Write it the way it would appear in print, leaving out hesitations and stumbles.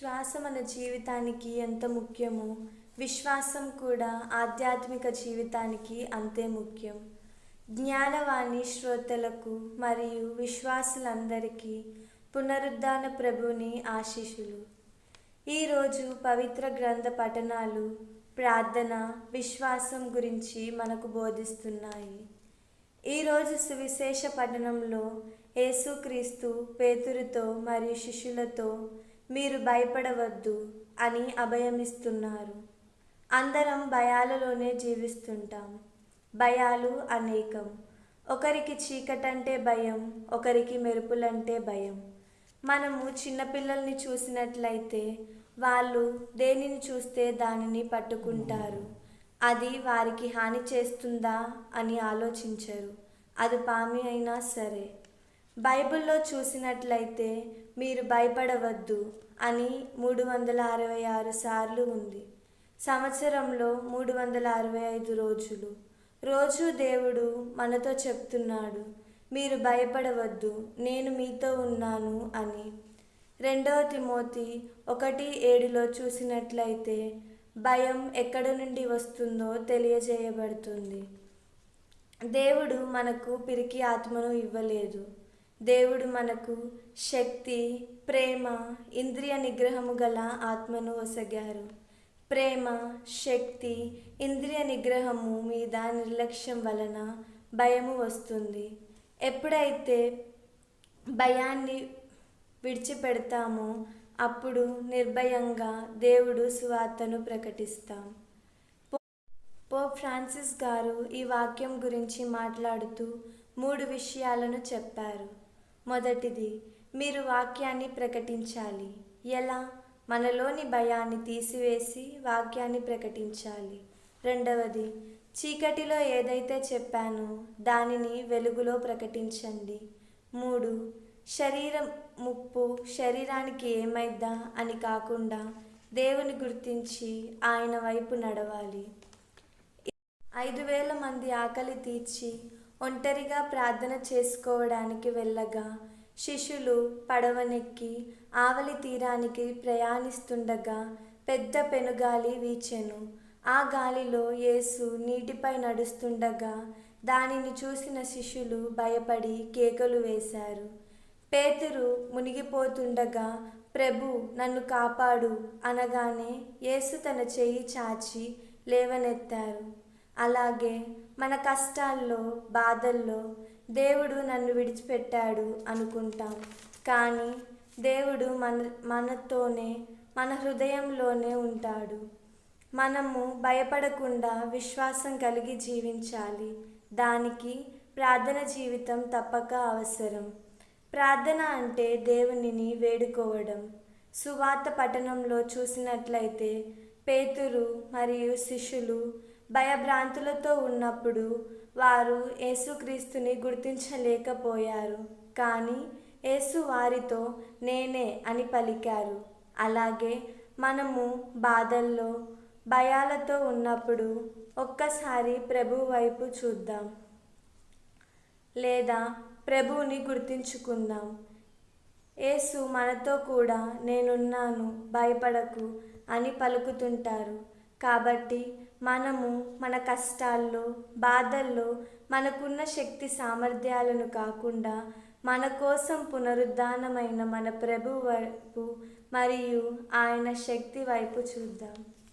శ్వాస మన జీవితానికి ఎంత ముఖ్యమో, విశ్వాసం కూడా ఆధ్యాత్మిక జీవితానికి అంతే ముఖ్యం. జ్ఞానవాణి శ్రోతలకు మరియు విశ్వాసులందరికీ పునరుద్ధాన ప్రభుని ఆశీస్సులు. ఈరోజు పవిత్ర గ్రంథ పఠనాలు, ప్రార్థన, విశ్వాసం గురించి మనకు బోధిస్తున్నాయి. ఈరోజు సువిశేష పఠనంలో యేసుక్రీస్తు పేతురుతో మరియు శిష్యులతో మీరు భయపడవద్దు అని అభయమిస్తున్నారు. అందరం భయాలలోనే జీవిస్తుంటాం. భయాలు అనేకం. ఒకరికి చీకటంటే భయం, ఒకరికి మెరుపులంటే భయం. మనము చిన్నపిల్లల్ని చూసినట్లయితే వాళ్ళు దేనిని చూస్తే దానిని పట్టుకుంటారు. అది వారికి హాని చేస్తుందా అని ఆలోచించరు. అది పాము అయినా సరే. బైబిల్లో చూసినట్లయితే మీరు భయపడవద్దు అని 366 సార్లు ఉంది. సంవత్సరంలో 365 రోజులు. రోజు దేవుడు మనతో చెప్తున్నాడు, మీరు భయపడవద్దు, నేను మీతో ఉన్నాను అని. 2 తిమోతి 1:7 చూసినట్లయితే భయం ఎక్కడి నుండి వస్తుందో తెలియజేయబడుతుంది. దేవుడు మనకు పిరికి ఆత్మను ఇవ్వలేదు. దేవుడు మనకు శక్తి, ప్రేమ, ఇంద్రియ నిగ్రహము గల ఆత్మను ఒసగారు. ప్రేమ, శక్తి, ఇంద్రియ నిగ్రహము మీద నిర్లక్ష్యం వలన భయము వస్తుంది. ఎప్పుడైతే భయాన్ని విడిచిపెడతామో అప్పుడు నిర్భయంగా దేవుడు సువార్తను ప్రకటిస్తాం. పోప్ ఫ్రాన్సిస్ గారు ఈ వాక్యం గురించి మాట్లాడుతూ 3 విషయాలను చెప్పారు. మొదటిది, మీరు వాక్యాన్ని ప్రకటించాలి. ఎలా? మనలోని భయాన్ని తీసివేసి వాక్యాన్ని ప్రకటించాలి. రెండవది, చీకటిలో ఏదైతే చెప్పానో దానిని వెలుగులో ప్రకటించండి. 3, శరీరం ముప్పు శరీరానికి ఏమైద్దా అని కాకుండా దేవుని గుర్తించి ఆయన వైపు నడవాలి. 5,000 మంది ఆకలి తీర్చి ఒంటరిగా ప్రార్థన చేసుకోవడానికి వెళ్ళగా శిష్యులు పడవనెక్కి ఆవలి తీరానికి ప్రయాణిస్తుండగా పెద్ద పెనుగాలి వీచెను. ఆ గాలిలో యేసు నీటిపై నడుస్తుండగా దానిని చూసిన శిష్యులు భయపడి కేకలు వేశారు. పేతురు మునిగిపోతుండగా ప్రభు నన్ను కాపాడు అనగానే యేసు తన చెయ్యి చాచి లేవనెత్తారు. అలాగే మన కష్టాల్లో, బాధల్లో దేవుడు నన్ను విడిచిపెట్టాడు అనుకుంటాం. కానీ దేవుడు మనతోనే, మన హృదయంలోనే ఉంటాడు. మనము భయపడకుండా విశ్వాసం కలిగి జీవించాలి. దానికి ప్రార్థన జీవితం తప్పక అవసరం. ప్రార్థన అంటే దేవునిని వేడుకోవడం. సువార్త పఠనంలో చూసినట్లయితే పేతురు మరియు శిష్యులు భయభ్రాంతులతో ఉన్నప్పుడు వారు యేసుక్రీస్తుని గుర్తించలేకపోయారు. కానీ యేసు వారితో నేనే అని పలికారు. అలాగే మనము బాధల్లో, భయాలతో ఉన్నప్పుడు ఒక్కసారి ప్రభు వైపు చూద్దాం, లేదా ప్రభువుని గుర్తించుకుందాం. యేసు మనతో కూడా నేనున్నాను, భయపడకు అని పలుకుతుంటారు. కాబట్టి మనము మన కష్టాల్లో, బాధల్లో మనకున్న శక్తి సామర్థ్యాలను కాకుండా మన కోసం పునరుద్ధానమైన మన ప్రభు వైపు మరియు ఆయన శక్తి వైపు చూద్దాం.